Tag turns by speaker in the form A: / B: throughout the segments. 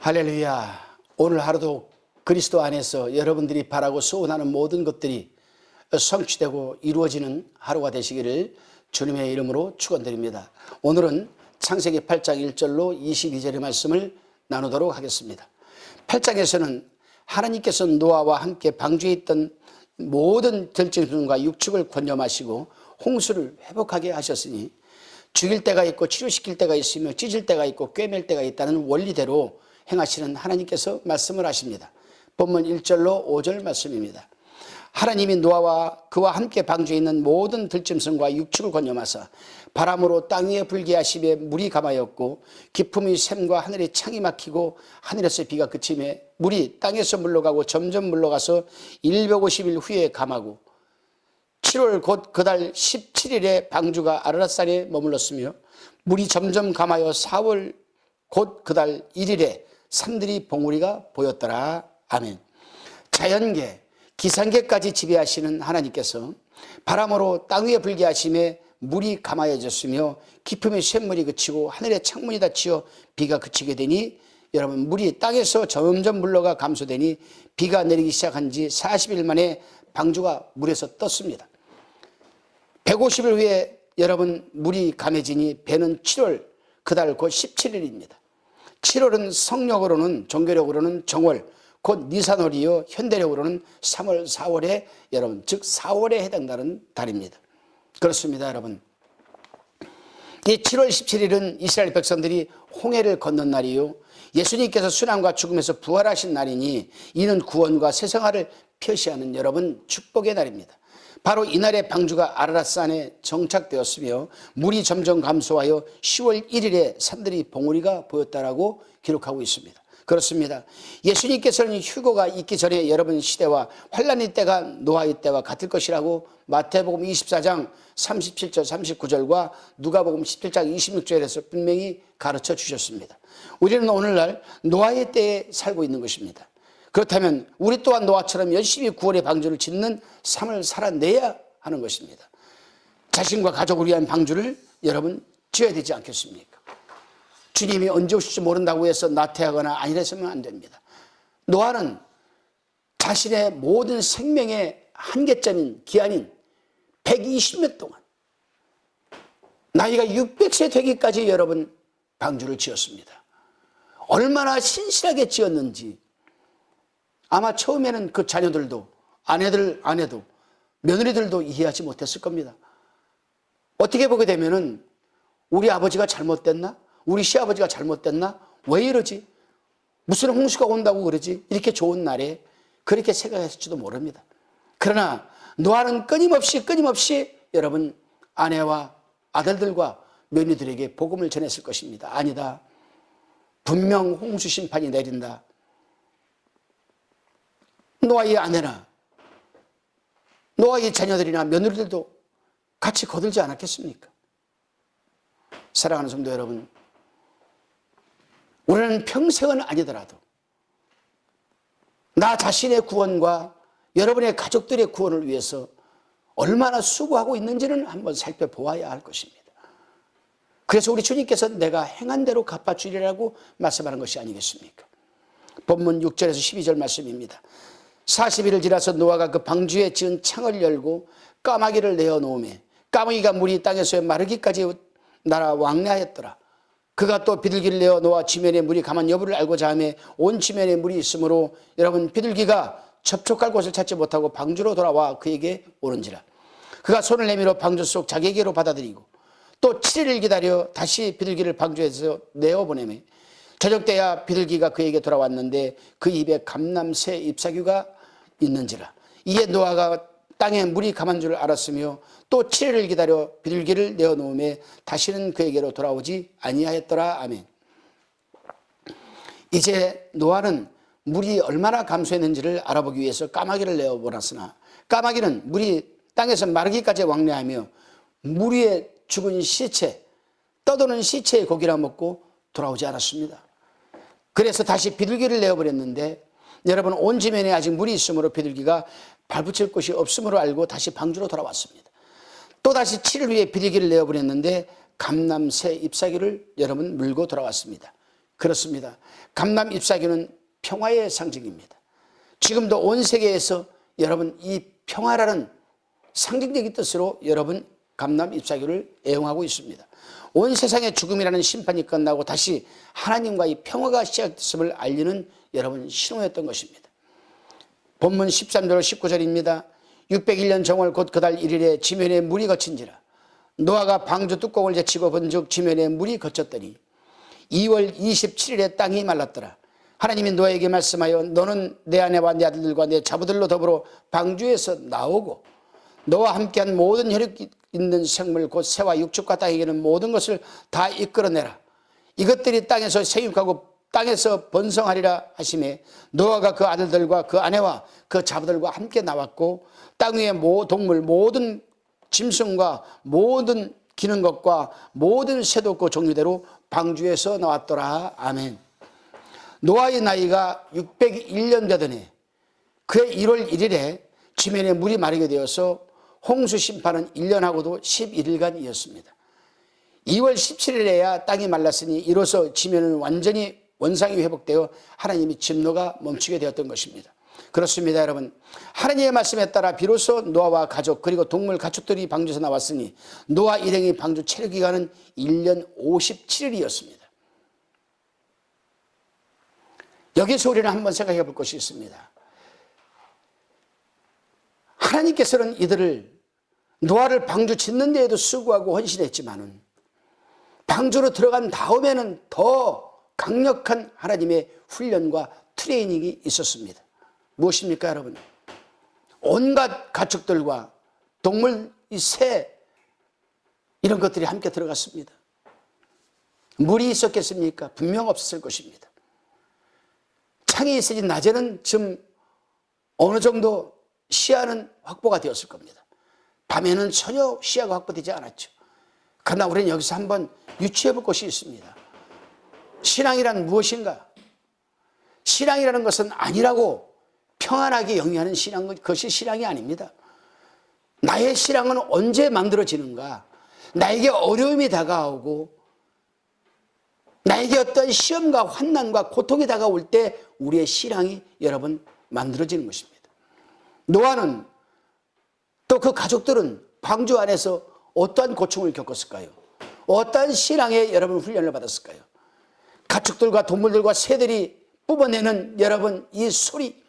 A: 할렐루야. 오늘 하루도 그리스도 안에서 여러분들이 바라고 소원하는 모든 것들이 성취되고 이루어지는 하루가 되시기를 주님의 이름으로 축원드립니다. 오늘은 창세기 8장 1절로 22절의 말씀을 나누도록 하겠습니다. 8장에서는 하나님께서 노아와 함께 방주에 있던 모든 들짐승과 육축을 건져 마시고 홍수를 회복하게 하셨으니 죽일 때가 있고 치료시킬 때가 있으며 찢을 때가 있고 꿰맬 때가 있다는 원리대로 행하시는 하나님께서 말씀을 하십니다. 본문 1절로 5절 말씀입니다. 하나님이 노아와 그와 함께 방주에 있는 모든 들짐승과 육축을 건져마사 바람으로 땅 위에 불게 하심에 물이 감하였고 기품의 샘과 하늘의 창이 막히고 하늘에서 비가 그치매 물이 땅에서 물러가고 점점 물러가서 150일 후에 감하고 7월 곧 그달 17일에 방주가 아라랏산에 머물렀으며 물이 점점 감하여 4월 곧 그달 1일에 산들이 봉우리가 보였더라. 아멘. 자연계, 기상계까지 지배하시는 하나님께서 바람으로 땅 위에 불게 하심에 물이 감하여졌으며 기품의 샘물이 그치고 하늘의 창문이 닫히어 비가 그치게 되니 여러분 물이 땅에서 점점 물러가 감소되니 비가 내리기 시작한 지 40일 만에 방주가 물에서 떴습니다. 150일 후에 여러분 물이 감해지니 배는 7월 그달 곧 17일입니다. 7월은 성력으로는 종교력으로는 정월 곧 니산월이요 현대력으로는 3월 4월에 여러분 즉 4월에 해당되는 달입니다. 그렇습니다. 여러분 이 7월 17일은 이스라엘 백성들이 홍해를 건넌 날이요 예수님께서 순환과 죽음에서 부활하신 날이니 이는 구원과 새 생활을 표시하는 여러분 축복의 날입니다. 바로 이날에 방주가 아라랏산에 정착되었으며 물이 점점 감소하여 10월 1일에 산들이 봉우리가 보였다라고 기록하고 있습니다. 그렇습니다. 예수님께서는 휴거가 있기 전에 여러분 시대와 환란의 때가 노아의 때와 같을 것이라고 마태복음 24장 37절 39절과 누가복음 17장 26절에서 분명히 가르쳐 주셨습니다. 우리는 오늘날 노아의 때에 살고 있는 것입니다. 그렇다면 우리 또한 노아처럼 열심히 구원의 방주를 짓는 삶을 살아내야 하는 것입니다. 자신과 가족을 위한 방주를 여러분 지어야 되지 않겠습니까? 주님이 언제 오실지 모른다고 해서 나태하거나 안일해서는 안 됩니다. 노아는 자신의 모든 생명의 한계점인 기한인 120년 동안 나이가 600세 되기까지 여러분 방주를 지었습니다. 얼마나 신실하게 지었는지 아마 처음에는 그 자녀들도 아내도 며느리들도 이해하지 못했을 겁니다. 어떻게 보게 되면은 우리 아버지가 잘못됐나? 우리 시아버지가 잘못됐나? 왜 이러지? 무슨 홍수가 온다고 그러지? 이렇게 좋은 날에 그렇게 생각했을지도 모릅니다. 그러나 노아는 끊임없이 여러분 아내와 아들들과 며느리들에게 복음을 전했을 것입니다. 아니다. 분명 홍수 심판이 내린다. 노아의 아내나 노아의 자녀들이나 며느리들도 같이 거들지 않았겠습니까? 사랑하는 성도 여러분, 우리는 평생은 아니더라도 나 자신의 구원과 여러분의 가족들의 구원을 위해서 얼마나 수고하고 있는지는 한번 살펴보아야 할 것입니다. 그래서 우리 주님께서 내가 행한 대로 갚아주리라고 말씀하는 것이 아니겠습니까? 본문 6절에서 12절 말씀입니다. 40일을 지나서 노아가 그 방주에 지은 창을 열고 까마귀를 내어 놓으매 까마귀가 물이 땅에서 마르기까지 날아 왕래하였더라. 그가 또 비둘기를 내어 놓아 지면에 물이 감한 여부를 알고자 하매 온 지면에 물이 있으므로 여러분 비둘기가 접촉할 곳을 찾지 못하고 방주로 돌아와 그에게 오는지라. 그가 손을 내밀어 방주 속 자기에게로 받아들이고 또 7일을 기다려 다시 비둘기를 방주에서 내어보내매 저녁때야 비둘기가 그에게 돌아왔는데 그 입에 감람새 잎사귀가 있는지라. 이에 노아가 땅에 물이 감한 줄 알았으며 또 7일을 기다려 비둘기를 내어놓음에 다시는 그에게로 돌아오지 아니하였더라. 아멘. 이제 노아는 물이 얼마나 감소했는지를 알아보기 위해서 까마귀를 내어보았으나 까마귀는 물이 땅에서 마르기까지 왕래하며 물 위에 죽은 시체, 떠도는 시체의 고기라 먹고 돌아오지 않았습니다. 그래서 다시 비둘기를 내어버렸는데 여러분 온 지면에 아직 물이 있으므로 비둘기가 발붙일 곳이 없으므로 알고 다시 방주로 돌아왔습니다. 또다시 7일 후에 비둘기를 내어버렸는데 감람새 잎사귀를 여러분 물고 돌아왔습니다. 그렇습니다. 감람 잎사귀는 평화의 상징입니다. 지금도 온 세계에서 여러분 이 평화라는 상징적인 뜻으로 여러분 감람 잎사귀를 애용하고 있습니다. 온 세상의 죽음이라는 심판이 끝나고 다시 하나님과의 평화가 시작됐음을 알리는 여러분 신호였던 것입니다. 본문 13절 19절입니다. 601년 정월 곧 그달 1일에 지면에 물이 거친지라 노아가 방주 뚜껑을 제치고 본즉 지면에 물이 거쳤더니 2월 27일에 땅이 말랐더라. 하나님이 노아에게 말씀하여 너는 내 아내와 내 아들들과 내 자부들로 더불어 방주에서 나오고 너와 함께한 모든 혈육 있는 생물 곧 새와 육축과 땅에 있는 모든 것을 다 이끌어내라. 이것들이 땅에서 생육하고 땅에서 번성하리라 하시매 노아가 그 아들들과 그 아내와 그 자부들과 함께 나왔고 땅 위의 동물 모든 짐승과 모든 기는 것과 모든 새도 없고 종류대로 방주에서 나왔더라. 아멘. 노아의 나이가 601년 되더니 그해 1월 1일에 지면에 물이 마르게 되어서 홍수 심판은 1년하고도 11일간이었습니다. 2월 17일에야 땅이 말랐으니 이로써 지면은 완전히 원상이 회복되어 하나님의 진노가 멈추게 되었던 것입니다. 그렇습니다, 여러분. 하나님의 말씀에 따라 비로소 노아와 가족 그리고 동물 가축들이 방주에서 나왔으니 노아 일행의 방주 체류 기간은 1년 57일이었습니다. 여기서 우리는 한번 생각해 볼 것이 있습니다. 하나님께서는 이들을 노아를 방주 짓는 데에도 수고하고 헌신했지만은 방주로 들어간 다음에는 더 강력한 하나님의 훈련과 트레이닝이 있었습니다. 무엇입니까, 여러분? 온갖 가축들과 동물, 새 이런 것들이 함께 들어갔습니다. 물이 있었겠습니까? 분명 없었을 것입니다. 창이 있으니 낮에는 좀 어느 정도 시야는 확보가 되었을 겁니다. 밤에는 전혀 시야가 확보되지 않았죠. 그러나 우리는 여기서 한번 유추해 볼 것이 있습니다. 신앙이란 무엇인가? 신앙이라는 것은 아니라고 평안하게 영위하는 신앙, 그것이 신앙이 아닙니다. 나의 신앙은 언제 만들어지는가? 나에게 어려움이 다가오고 나에게 어떤 시험과 환난과 고통이 다가올 때 우리의 신앙이 여러분 만들어지는 것입니다. 노아는 또 그 가족들은 방주 안에서 어떠한 고충을 겪었을까요? 어떠한 신앙의 여러분 훈련을 받았을까요? 가축들과 동물들과 새들이 뿜어내는 여러분 이 소리,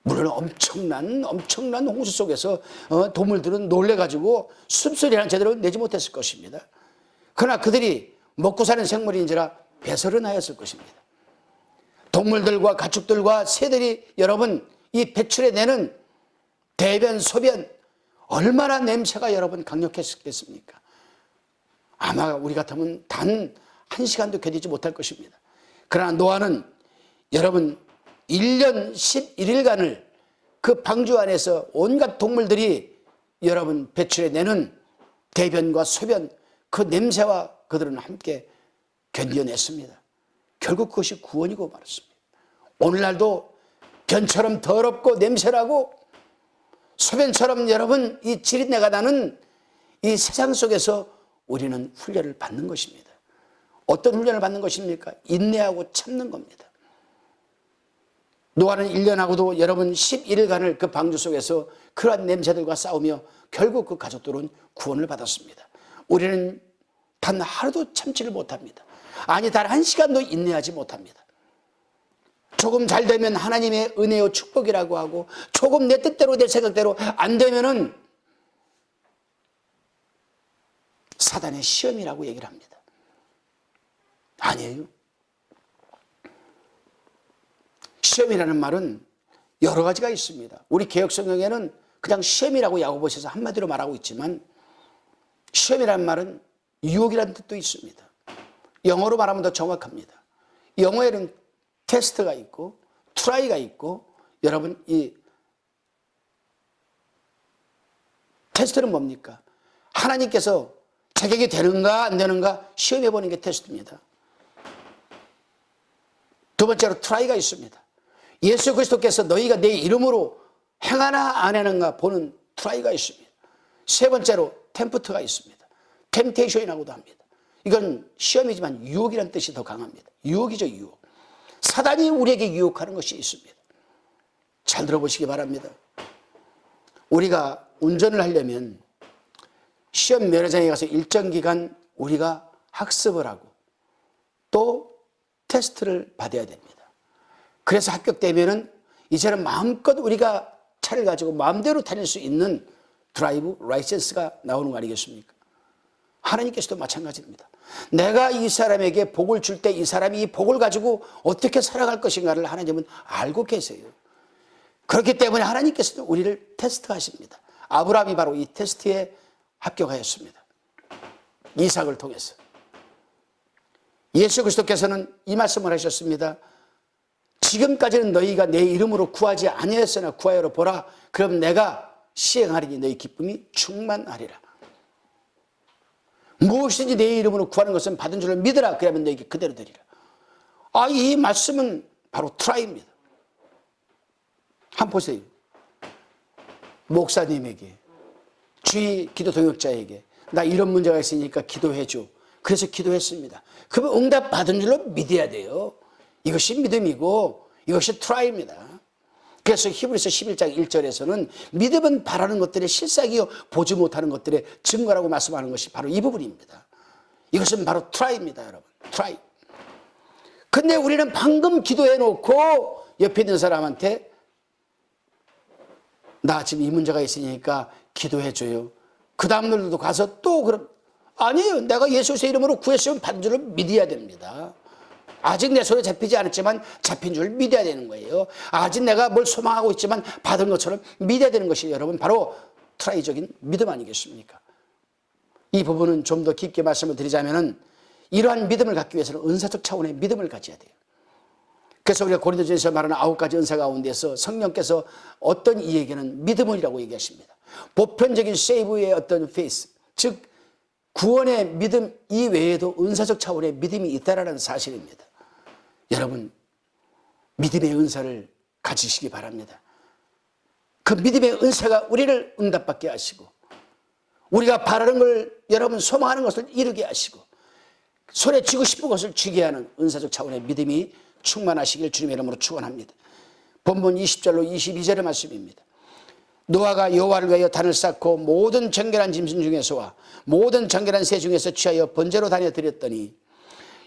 A: 물론 엄청난 홍수 속에서 동물들은 놀래가지고 숨소리는 제대로 내지 못했을 것입니다. 그러나 그들이 먹고 사는 생물인지라 배설은 하였을 것입니다. 동물들과 가축들과 새들이 여러분 이 배출해내는 대변, 소변 얼마나 냄새가 여러분 강력했겠습니까? 아마 우리 같으면 단 1시간도 견디지 못할 것입니다. 그러나 노아는 여러분 1년 11일간을 그 방주 안에서 온갖 동물들이 여러분 배출해내는 대변과 소변 그 냄새와 그들은 함께 견뎌냈습니다. 결국 그것이 구원이고 말았습니다. 오늘날도 변처럼 더럽고 냄새나고 소변처럼 여러분 이 지린내가 나는 이 세상 속에서 우리는 훈련을 받는 것입니다. 어떤 훈련을 받는 것입니까? 인내하고 참는 겁니다. 노아는 1년하고도 여러분 11일간을 그 방주 속에서 그러한 냄새들과 싸우며 결국 그 가족들은 구원을 받았습니다. 우리는 단 하루도 참지를 못합니다. 아니 단 1시간도 인내하지 못합니다. 조금 잘 되면 하나님의 은혜요 축복이라고 하고 조금 내 뜻대로 내 생각대로 안 되면은 사단의 시험이라고 얘기를 합니다. 아니에요. 시험이라는 말은 여러 가지가 있습니다. 우리 개혁성경에는 그냥 시험이라고 야고보서에서 한마디로 말하고 있지만 시험이라는 말은 유혹이라는 뜻도 있습니다. 영어로 말하면 더 정확합니다. 영어에는 테스트가 있고 트라이가 있고 여러분 이 테스트는 뭡니까? 하나님께서 자격이 되는가 안 되는가 시험해 보는 게 테스트입니다. 두 번째로 트라이가 있습니다. 예수 그리스도께서 너희가 내 이름으로 행하나 안 하는가 보는 트라이가 있습니다. 세 번째로 템프트가 있습니다. 템테이션이라고도 합니다. 이건 시험이지만 유혹이라는 뜻이 더 강합니다. 유혹이죠, 유혹. 사단이 우리에게 유혹하는 것이 있습니다. 잘 들어보시기 바랍니다. 우리가 운전을 하려면 시험 면허장에 가서 일정 기간 우리가 학습을 하고 또 테스트를 받아야 됩니다. 그래서 합격되면은 이제는 마음껏 우리가 차를 가지고 마음대로 다닐 수 있는 드라이브 라이센스가 나오는 거 아니겠습니까? 하나님께서도 마찬가지입니다. 내가 이 사람에게 복을 줄 때 이 사람이 이 복을 가지고 어떻게 살아갈 것인가를 하나님은 알고 계세요. 그렇기 때문에 하나님께서도 우리를 테스트하십니다. 아브라함이 바로 이 테스트에 합격하였습니다. 이삭을 통해서. 예수 그리스도께서는 이 말씀을 하셨습니다. 지금까지는 너희가 내 이름으로 구하지 아니하였으나 구하여라 보라. 그럼 내가 시행하리니 너희 기쁨이 충만하리라. 무엇이든지 내 이름으로 구하는 것은 받은 줄을 믿으라. 그러면 너에게 그대로 되리라. 이 말씀은 바로 트라이입니다. 한번 보세요. 목사님에게, 주의 기도 동역자에게 나 이런 문제가 있으니까 기도해줘. 그래서 기도했습니다. 그러면 응답 받은 줄로 믿어야 돼요. 이것이 믿음이고 이것이 트라이입니다. 그래서 히브리서 11장 1절에서는 믿음은 바라는 것들의 실상이요 보지 못하는 것들의 증거라고 말씀하는 것이 바로 이 부분입니다. 이것은 바로 트라이입니다, 여러분. 트라이. 근데 우리는 방금 기도해 놓고 옆에 있는 사람한테 나 지금 이 문제가 있으니까 기도해 줘요. 그 다음 날도 가서 또 그럼 아니에요. 내가 예수의 이름으로 구했으면 받은 줄을 믿어야 됩니다. 아직 내 손에 잡히지 않았지만 잡힌 줄 믿어야 되는 거예요. 아직 내가 뭘 소망하고 있지만 받은 것처럼 믿어야 되는 것이 여러분 바로 트라이적인 믿음 아니겠습니까? 이 부분은 좀 더 깊게 말씀을 드리자면은 이러한 믿음을 갖기 위해서는 은사적 차원의 믿음을 가져야 돼요. 그래서 우리가 고린도전서 말하는 9가지 은사 가운데서 성령께서 어떤 이에게는 믿음이라고 얘기하십니다. 보편적인 세이브의 어떤 페이스, 즉 구원의 믿음 이외에도 은사적 차원의 믿음이 있다는 사실입니다. 여러분 믿음의 은사를 가지시기 바랍니다. 그 믿음의 은사가 우리를 응답받게 하시고 우리가 바라는 걸 여러분 소망하는 것을 이루게 하시고 손에 쥐고 싶은 것을 쥐게 하는 은사적 차원의 믿음이 충만하시길 주님의 이름으로 축원합니다. 본문 20절로 22절의 말씀입니다. 노아가 여호와를 위하여 단을 쌓고 모든 정결한 짐승 중에서와 모든 정결한 새 중에서 취하여 번제로 다녀드렸더니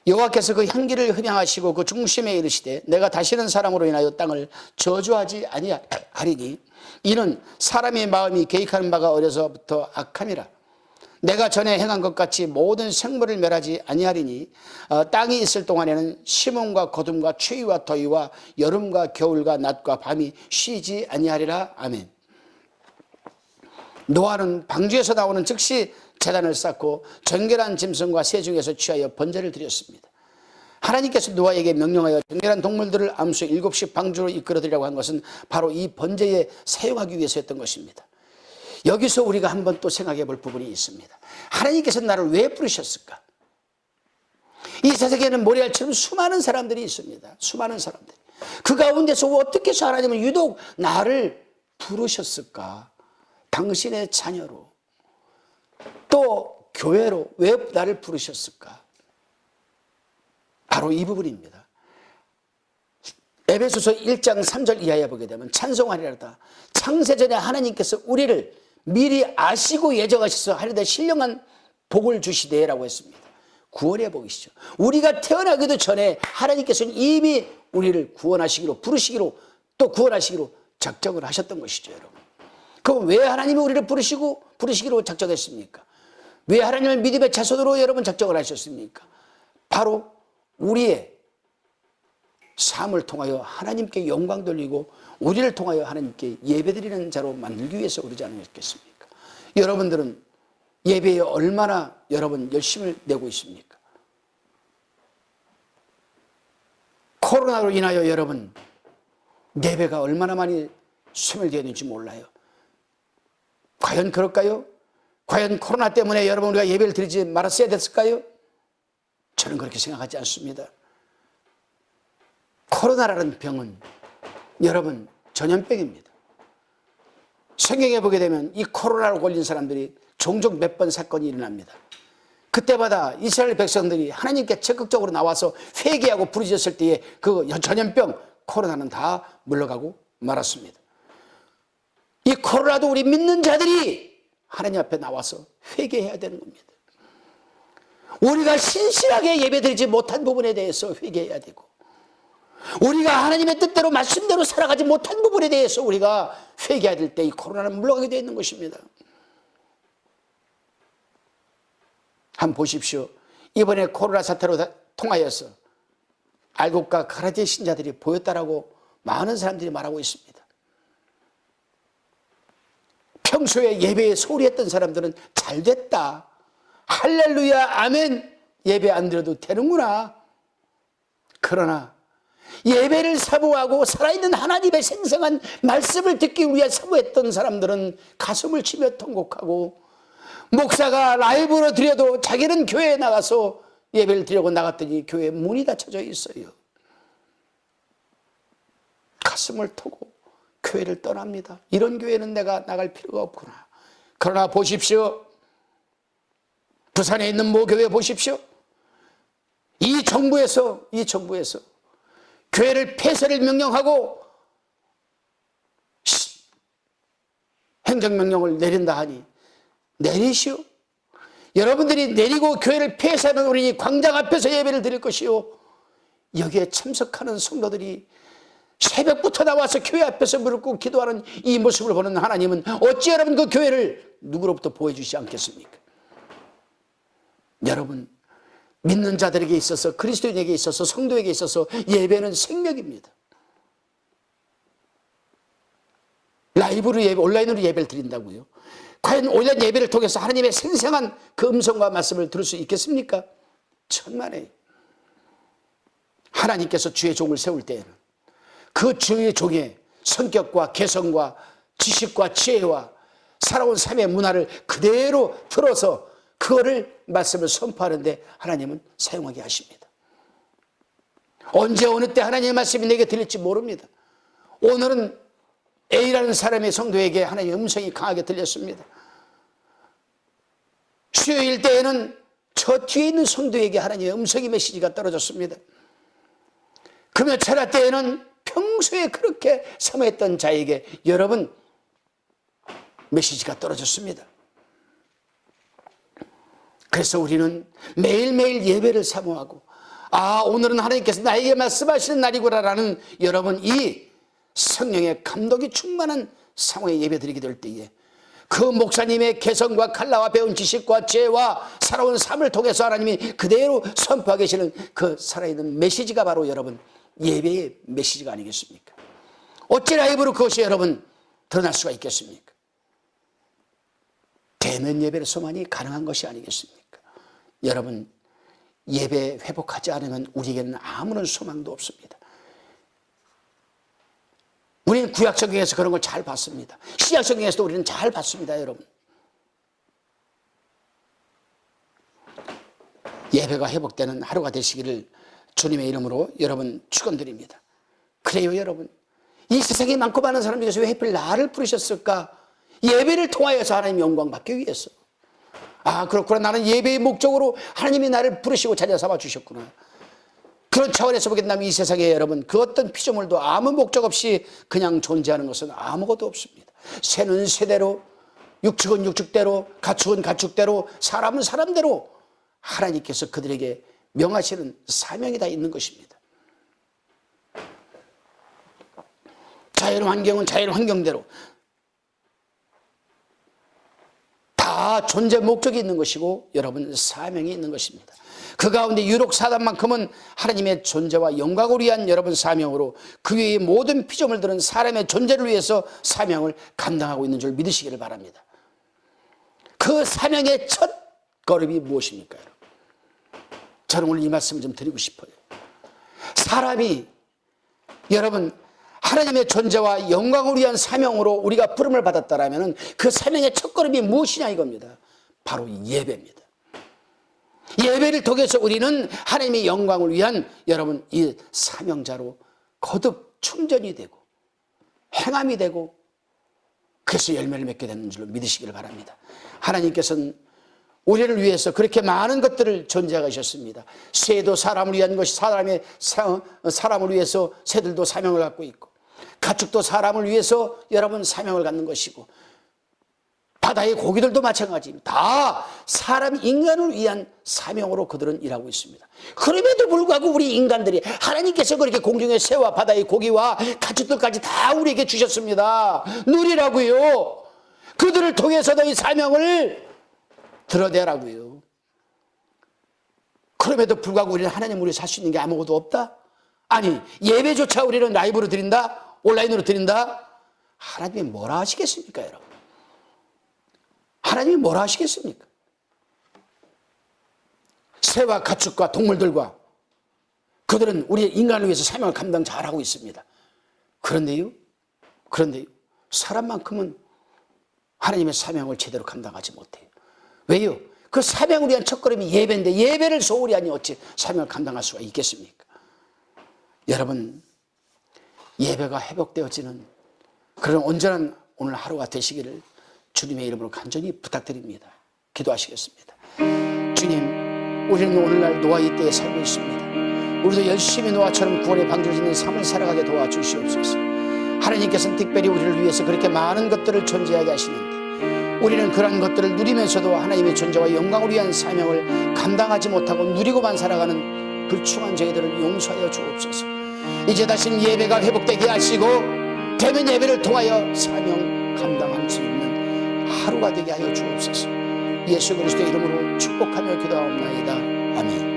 A: 여호와께서 그 향기를 흠양하시고 그 중심에 이르시되 내가 다시는 사람으로 인하여 땅을 저주하지 아니하리니 이는 사람의 마음이 계획하는 바가 어려서부터 악함이라. 내가 전에 행한 것 같이 모든 생물을 멸하지 아니하리니 땅이 있을 동안에는 심음과 거둠과 추위와 더위와 여름과 겨울과 낮과 밤이 쉬지 아니하리라. 아멘. 노아는 방주에서 나오는 즉시 제단을 쌓고 정결한 짐승과 새 중에서 취하여 번제를 드렸습니다. 하나님께서 노아에게 명령하여 정결한 동물들을 암수 7시 방주로 이끌어들이라고 한 것은 바로 이 번제에 사용하기 위해서였던 것입니다. 여기서 우리가 한번 또 생각해 볼 부분이 있습니다. 하나님께서 나를 왜 부르셨을까? 이 세상에는 모래알처럼 수많은 사람들이 있습니다. 수많은 사람들. 그 가운데서 어떻게 해서 하나님은 유독 나를 부르셨을까? 당신의 자녀로 또 교회로 왜 나를 부르셨을까? 바로 이 부분입니다. 에베소서 1장 3절 이하에 보게 되면 찬송하리라다. 창세전에 하나님께서 우리를 미리 아시고 예정하셔서 하려다 신령한 복을 주시되라고 했습니다. 구원의 복이시죠. 우리가 태어나기도 전에 하나님께서는 이미 우리를 구원하시기로 부르시기로 또 구원하시기로 작정을 하셨던 것이죠, 여러분. 그럼 왜 하나님이 우리를 부르시기로 작정했습니까? 왜 하나님을 믿음의 자손으로 여러분 작정을 하셨습니까? 바로 우리의 삶을 통하여 하나님께 영광 돌리고 우리를 통하여 하나님께 예배드리는 자로 만들기 위해서 그러지 않으셨겠습니까? 여러분들은 예배에 얼마나 여러분 열심을 내고 있습니까? 코로나로 인하여 여러분 예배가 얼마나 많이 소멸되었는지 몰라요. 과연 그럴까요? 과연 코로나 때문에 여러분 우리가 예배를 드리지 말았어야 됐을까요? 저는 그렇게 생각하지 않습니다. 코로나라는 병은 여러분 전염병입니다. 성경에 보게 되면 이 코로나로 걸린 사람들이 종종 몇 번 사건이 일어납니다. 그때마다 이스라엘 백성들이 하나님께 적극적으로 나와서 회개하고 부르짖었을 때에 그 전염병 코로나는 다 물러가고 말았습니다. 이 코로나도 우리 믿는 자들이 하나님 앞에 나와서 회개해야 되는 겁니다. 우리가 신실하게 예배드리지 못한 부분에 대해서 회개해야 되고, 우리가 하나님의 뜻대로 말씀대로 살아가지 못한 부분에 대해서 우리가 회개해야 될 때 이 코로나는 물러가게 되어 있는 것입니다. 한번 보십시오. 이번에 코로나 사태로 통하여서 알곡과 가라지 신자들이 보였다라고 많은 사람들이 말하고 있습니다. 평소에 예배에 소홀히 했던 사람들은 잘 됐다, 할렐루야 아멘, 예배 안 드려도 되는구나. 그러나 예배를 사모하고 살아있는 하나님의 생생한 말씀을 듣기 위해 사모했던 사람들은 가슴을 치며 통곡하고, 목사가 라이브로 드려도 자기는 교회에 나가서 예배를 드리려고 나갔더니 교회 문이 닫혀져 있어요. 가슴을 토고 교회를 떠납니다. 이런 교회는 내가 나갈 필요가 없구나. 그러나 보십시오. 부산에 있는 모 교회 보십시오. 이 정부에서 교회를 폐쇄를 명령하고 행정명령을 내린다 하니 내리시오. 여러분들이 내리고 교회를 폐쇄하면 우리 광장 앞에서 예배를 드릴 것이요, 여기에 참석하는 성도들이 새벽부터 나와서 교회 앞에서 무릎 꿇고 기도하는 이 모습을 보는 하나님은 어찌 여러분 그 교회를 누구로부터 보호해주시지 않겠습니까? 여러분, 믿는 자들에게 있어서, 그리스도인에게 있어서, 성도에게 있어서 예배는 생명입니다. 라이브로 예배, 온라인으로 예배를 드린다고요? 과연 온라인 예배를 통해서 하나님의 생생한 그 음성과 말씀을 들을 수 있겠습니까? 천만에요. 하나님께서 주의 종을 세울 때에는 그 주의 종의 성격과 개성과 지식과 지혜와 살아온 삶의 문화를 그대로 들어서 그거를 말씀을 선포하는데 하나님은 사용하게 하십니다. 언제 어느 때 하나님의 말씀이 내게 들릴지 모릅니다. 오늘은 A라는 사람의 성도에게 하나님의 음성이 강하게 들렸습니다. 수요일 때에는 저 뒤에 있는 성도에게 하나님의 음성의 메시지가 떨어졌습니다. 금요철야 때에는 평소에 그렇게 사모했던 자에게 여러분 메시지가 떨어졌습니다. 그래서 우리는 매일매일 예배를 사모하고, 아, 오늘은 하나님께서 나에게 말씀하시는 날이구나라는 여러분 이 성령의 감동이 충만한 상황에 예배드리게 될 때에 그 목사님의 개성과 칼라와 배운 지식과 지혜와 살아온 삶을 통해서 하나님이 그대로 선포하고 계시는 그 살아있는 메시지가 바로 여러분 예배의 메시지가 아니겠습니까? 어찌 라이브로 그것이 여러분 드러날 수가 있겠습니까? 대면 예배를 소만이 가능한 것이 아니겠습니까? 여러분, 예배 회복하지 않으면 우리에게는 아무런 소망도 없습니다. 우리는 구약성경에서 그런 걸 잘 봤습니다. 신약성경에서도 우리는 잘 봤습니다. 여러분, 예배가 회복되는 하루가 되시기를 주님의 이름으로 여러분 축원드립니다. 그래요, 여러분, 이 세상에 많고 많은 사람 중에서 왜 하필 나를 부르셨을까? 예배를 통하여서 하나님 영광 받기 위해서. 아, 그렇구나. 나는 예배의 목적으로 하나님이 나를 부르시고 자녀 삼아 주셨구나. 그런 차원에서 보겠다면 이 세상에 여러분 그 어떤 피조물도 아무 목적 없이 그냥 존재하는 것은 아무것도 없습니다. 새는 새대로, 육축은 육축대로, 가축은 가축대로, 사람은 사람대로 하나님께서 그들에게 명하시는 사명이 다 있는 것입니다. 자연 환경은 자연 환경대로 다 존재 목적이 있는 것이고 여러분 사명이 있는 것입니다. 그 가운데 유록 사단만큼은 하나님의 존재와 영광을 위한 여러분 사명으로 그 외의 모든 피조물들은 사람의 존재를 위해서 사명을 감당하고 있는 줄 믿으시기를 바랍니다. 그 사명의 첫 걸음이 무엇입니까? 저는 오늘 이 말씀을 좀 드리고 싶어요. 사람이 여러분 하나님의 존재와 영광을 위한 사명으로 우리가 부름을 받았다라면 그 사명의 첫걸음이 무엇이냐 이겁니다. 바로 예배입니다. 예배를 통해서 우리는 하나님의 영광을 위한 여러분 이 사명자로 거듭 충전이 되고 행함이 되고 그래서 열매를 맺게 되는 줄로 믿으시기를 바랍니다. 하나님께서는 우리를 위해서 그렇게 많은 것들을 존재하셨습니다. 새도 사람을 위한 것이 사람을 위해서 새들도 사명을 갖고 있고, 가축도 사람을 위해서 여러분 사명을 갖는 것이고, 바다의 고기들도 마찬가지입니다. 다 사람 인간을 위한 사명으로 그들은 일하고 있습니다. 그럼에도 불구하고 우리 인간들이 하나님께서 그렇게 공중의 새와 바다의 고기와 가축들까지 다 우리에게 주셨습니다. 누리라고요. 그들을 통해서도 이 사명을 드러내라고요. 그럼에도 불구하고 우리는 하나님 우리 살 수 있는 게 아무것도 없다? 아니, 예배조차 우리는 라이브로 드린다? 온라인으로 드린다? 하나님이 뭐라 하시겠습니까, 여러분? 하나님이 뭐라 하시겠습니까? 새와 가축과 동물들과 그들은 우리 인간을 위해서 사명을 감당 잘하고 있습니다. 그런데요, 사람만큼은 하나님의 사명을 제대로 감당하지 못해요. 왜요? 그 사명을 위한 첫걸음이 예배인데 예배를 소홀히 하니 어찌 사명을 감당할 수가 있겠습니까? 여러분, 예배가 회복되어지는 그런 온전한 오늘 하루가 되시기를 주님의 이름으로 간절히 부탁드립니다. 기도하시겠습니다. 주님, 우리는 오늘날 노아의 때에 살고 있습니다. 우리도 열심히 노아처럼 구원의 방주를 짓는 삶을 살아가게 도와주시옵소서. 하나님께서는 특별히 우리를 위해서 그렇게 많은 것들을 존재하게 하시는데 우리는 그러한 것들을 누리면서도 하나님의 존재와 영광을 위한 사명을 감당하지 못하고 누리고만 살아가는 불충한 저희들을 용서하여 주옵소서. 이제 다시 예배가 회복되게 하시고 대면 예배를 통하여 사명 감당할 수 있는 하루가 되게 하여 주옵소서. 예수 그리스도의 이름으로 축복하며 기도하옵나이다. 아멘.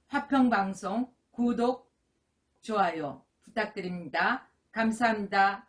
B: 화평방송 구독, 좋아요 부탁드립니다. 감사합니다.